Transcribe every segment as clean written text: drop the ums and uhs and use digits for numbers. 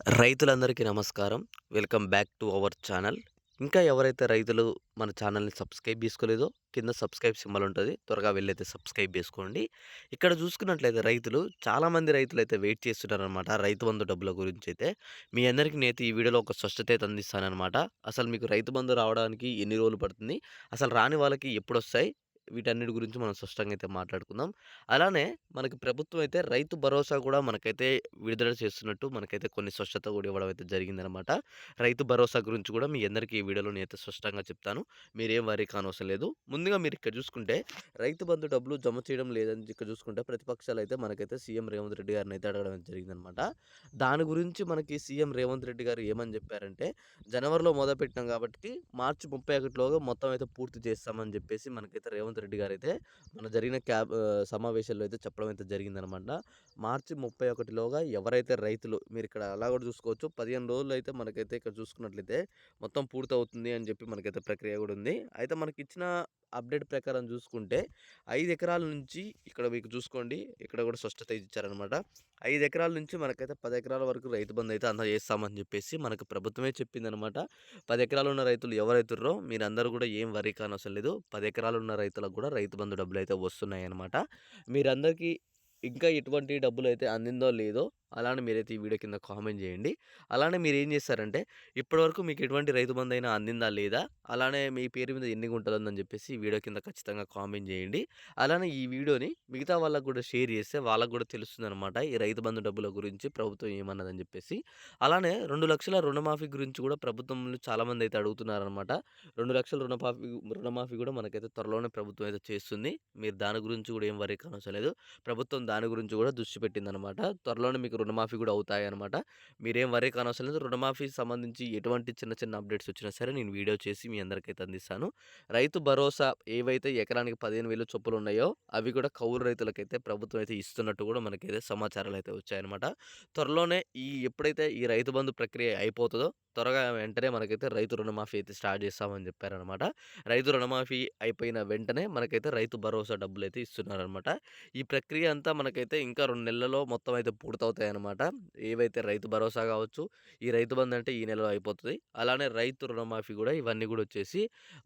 రైతులందరికీ నమస్కారం. Welcome back to our channel. ఇంకా ఎవరైతే రైతులు మన ఛానల్‌ని సబ్స్క్రైబ్ జేసుకోలేదో కింద సబ్స్క్రైబ్ సింబల్ ఉంటది. త్వరగా వెళ్లైతే సబ్స్క్రైబ్ జేసుకోండి. ఇక్కడ చూసుకున్నట్లయితే చాలామంది రైతులైతే వెయిట్ చేస్తున్నారనమాట. రైతు బంధు డబ్బుల గురించైతే. మీ అందరికి నేనైతే ఈ వీడియోలో ఒక స్పష్టత అయితే అందిస్తాననమాట. అసలు మీకు రైతు బంధు రావడానికి ఎన్ని రోజులు పడుతుంది? అసలు రాని వాళ్ళకి ఎప్పుడొస్తాయి? వీటన్నిటి గురించి మనం స్పష్టంగా అయితే మాట్లాడుకుందాం. అలానే మనకి ప్రభుత్వం అయితే రైతు భరోసా కూడా మనకైతే విడుదల చేస్తున్నట్టు మనకైతే కొన్ని స్పష్టత కూడా ఇవ్వడం అయితే జరిగిందనమాట. రైతు భరోసా గురించి కూడా మీ అందరికీ ఈ వీడియోలో నేనైతే స్పష్టంగా చెప్తాను. మీరేం వరీ కానవసరం లేదు. ముందుగా మీరిక్కడ చూసుకుంటే రైతు బంధు డబ్బులు జమ చేయడం లేదని ఇక్కడ చూసుకుంటే ప్రతిపక్షాలైతే మనకైతే సీఎం రేవంత్ రెడ్డి గారినైతే అడగడం అయితే జరిగిందనమాట. దాని గురించి మనకి సీఎం రేవంత్ రెడ్డి గారు ఏమని చెప్పారంటే, జనవరిలో మొదలుపెట్టినాం కాబట్టి మార్చి 31లోగా మొత్తం అయితే పూర్తి చేస్తామని చెప్పేసి మనకైతే రేవంత్ రెడ్డి గారైతే మన జరిగిన సమావేశాల్లో అయితే చెప్పడం అయితే జరిగిందనమాట. మార్చి 31లోగా ఎవరైతే రైతులు మీరిక్కడ అలా కూడా చూసుకోవచ్చు. 15 రోజులైతే మనకైతే ఇక్కడ చూసుకున్నట్లయితే మొత్తం పూర్తవుతుంది అని చెప్పి మనకైతే ప్రక్రియ కూడా ఉంది. అయితే మనకిచ్చిన అప్డేట్ ప్రకారం చూసుకుంటే 5 ఎకరాల నుంచి ఇక్కడ మీకు చూసుకోండి. ఇక్కడ కూడా స్పష్టత ఇచ్చారనమాట. 5 ఎకరాల నుంచి మనకైతే 10 ఎకరాల వరకు రైతు బంధు అయితే అందజేస్తామని చెప్పేసి మనకు ప్రభుత్వమే చెప్పిందనమాట. 10 ఎకరాలు ఉన్న రైతులు ఎవరైతుర్రో మీరందరూ కూడా ఏం వరీ కానవసరం లేదు. 10 ఎకరాలు ఉన్న రైతులకు కూడా రైతు బంధు డబ్బులైతే వస్తున్నాయన్నమాట. మీరందరికీ ఇంకా ఎటువంటి డబ్బులైతే అందిందో లేదో అలానే మీరైతే ఈ వీడియో కింద కామెంట్ చేయండి. అలానే మీరేం చేస్తారంటే ఇప్పటివరకు మీకు ఎటువంటి రైతు బంధైనా అందిందా లేదా? అలానే మీ పేరు మీద ఎన్ని గుంటలుందని చెప్పేసి ఈ వీడియో కింద ఖచ్చితంగా కామెంట్ చేయండి. అలానే ఈ వీడియోని మిగతా వాళ్ళకి కూడా షేర్ చేస్తే వాళ్ళకి కూడా తెలుస్తుందనమాట. ఈ రైతు బంధు డబ్బుల గురించి ప్రభుత్వం ఏమన్నదని చెప్పేసి. అలానే 2,00,000 రుణమాఫీ గురించి కూడా ప్రభుత్వంలో చాలామంది అయితే అడుగుతున్నారనమాట. 2,00,000 రుణమాఫీ కూడా మనకైతే త్వరలోనే ప్రభుత్వం అయితే చేస్తుంది. మీరు దాని గురించి కూడా ఏం వరీ కానవసరం లేదు. ప్రభుత్వం దాని గురించి కూడా దృష్టి పెట్టిందనమాట. త్వరలోనే మీకు రుణమాఫీ కూడా అవుతాయన్నమాట. మీరేం వరీ కానవసరం లేదు. రుణమాఫీకి సంబంధించి ఎటువంటి చిన్న చిన్న అప్డేట్స్ వచ్చినా సరే నేను వీడియో చేసి మీ అందరికైతే అందిస్తాను. రైతు భరోసా ఏవైతే ఎకరానికి 15,000 చొప్పున ఉన్నాయో అవి కూడా కౌలు రైతులకైతే ప్రభుత్వం అయితే ఇస్తున్నట్టు కూడా మనకైతే సమాచారాలైతే వచ్చాయన్నమాట. త్వరలోనే ఎప్పుడైతే ఈ రైతు బంధు ప్రక్రియ అయిపోతదో త్వరగా వెంటనే మనకైతే రైతు రుణమాఫీ అయితే స్టార్ట్ చేస్తామని చెప్పారనమాట. రైతు రుణమాఫీ అయిపోయిన వెంటనే మనకైతే రైతు భరోసా డబ్బులైతే ఇస్తున్నారనమాట. ఈ ప్రక్రియ అంతా మనకైతే ఇంకా 2 నెలల్లో మొత్తం అయితే పూర్తవుతాయన్నమాట. ఏవైతే రైతు భరోసా కావచ్చు, ఈ రైతు బంధు అంటే ఈ నెలలో అయిపోతది. అలానే రైతు రుణమాఫీ కూడా ఇవన్నీ కూడా వచ్చేసి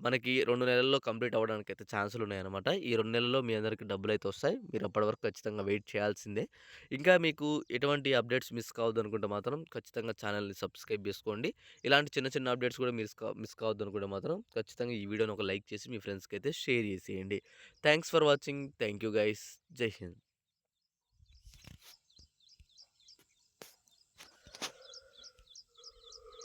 మనకి 2 నెలల్లో కంప్లీట్ అవ్వడానికైతే ఛాన్సులున్నాయన్నమాట. ఈ 2 నెలల్లో మీ అందరికి డబ్బులైతే వస్తాయి. మీరు అప్పటి వరకు ఖచ్చితంగా వెయిట్ చేయాల్సిందే. ఇంకా మీకు ఎటువంటి అప్డేట్స్ మిస్ కావద్దనుకుంటే మాత్రం ఖచ్చితంగా ఛానల్‌ని సబ్స్క్రైబ్ చేసుకోండి. ఇలాంటి చిన్న చిన్న అప్డేట్స్ కూడా మిస్ కావద్దనుకుంటే మాత్రం ఖచ్చితంగా ఈ వీడియోని ఒక లైక్ చేసి మీ ఫ్రెండ్స్‌కి అయితే షేర్ చేసేయండి. Thanks for watching. Thank you guys. జై హింద్.